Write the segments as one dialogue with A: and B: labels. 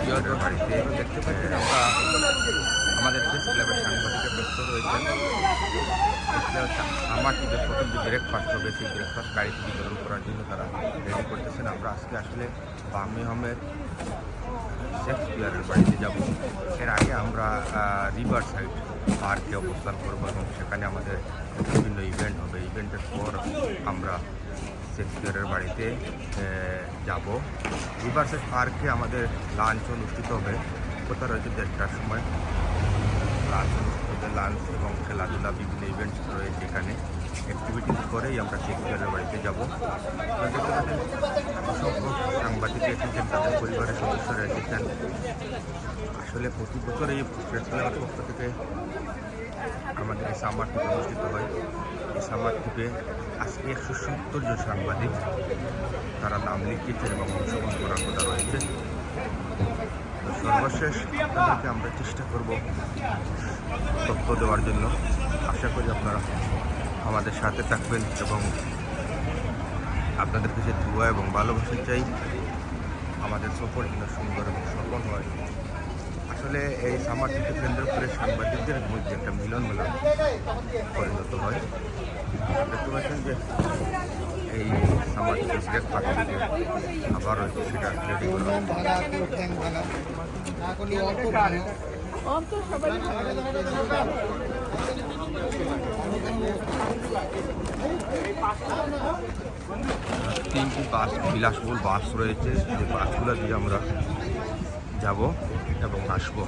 A: শেক্সপিয়রের বাড়িতে দেখতে পাচ্ছেন আমরা আমাদের প্রেস ক্লাবের সাংবাদিকের ব্যস্ত রয়েছেন। আমার টিভির প্রথম যে ব্রেকফাস্ট হবে সেই ব্রেকফাস্ট গাড়িতে বিতরণ করার জন্য তারা রেডি করতেছেন। আমরা আজকে আসলে বার্মিংহামের শেক্সপিয়রের বাড়িতে যাব। এর আগে আমরা রিভার সাইড পার্কে অবস্থান করবো এবং সেখানে আমাদের বিভিন্ন ইভেন্ট হবে। ইভেন্টের পর আমরা শেক্সপিয়রের বাড়িতে যাব। রিভার সাইড পার্কে আমাদের লাঞ্চ অনুষ্ঠিত হবে, কথা রয়েছে 1:30টার সময় লাঞ্চ অনুষ্ঠিত হবে। লাঞ্চ এবং খেলাধুলা বিভিন্ন ইভেন্টস রয়েছে, এখানে অ্যাক্টিভিটিস করেই আমরা শেক্সপিয়রের বাড়িতে যাব। অসংখ্য সাংবাদিক এসেছেন, তাদের পরিবারের সদস্যরা এসেছেন। আসলে প্রতি বছর এই প্রেস ক্লাবের পক্ষ থেকে আমাদের এই সামার ট্রিপ অনুষ্ঠিত হয়। এই সামার ট্রিপে আজকে 170 জন সাংবাদিক তারা নাম লিখিয়েছেন এবং অংশগ্রহণ করার কথা রয়েছে। তো সর্বশেষ আপনাদেরকে আমরা চেষ্টা করব তথ্য দেওয়ার জন্য। আশা করি আপনারা আমাদের সাথে থাকবেন এবং আপনাদের কাছে দোয়া এবং ভালোবাসা চাই আমাদের সফর যেন সুন্দর এবং সফল হয়। আসলে এই সামার ট্রিপকে কেন্দ্র করে সাংবাদিকদের মধ্যে একটা মিলন মেলা পরিণত হয়। দেখতে পাচ্ছেন যে এই সামার ট্রিপের ব্রেকফাস্ট আবার রয়েছে, সেটা রেডি করা তিনটি বাস, বিলাসবহুল বাস রয়েছে। যে বাসগুলো দিয়ে আমরা যাব এবং আসবো।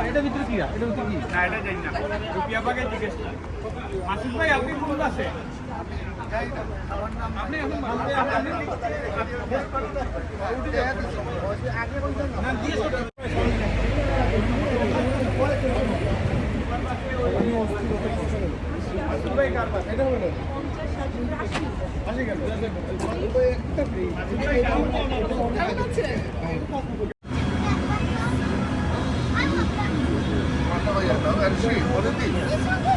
B: এটা ভিতরে কি? এটা ভিতরে কি? না, এটা জানি না। রুপিয়া পাকে জিজ্ঞেস কর। মাসুদ ভাই আপনি কোন আছে? আপনি এখন আগে বলতেন না দিয়ে মাসুদ ভাই কার পাশে? এটা হলো আসে গেল। একটা free.
C: What are you doing?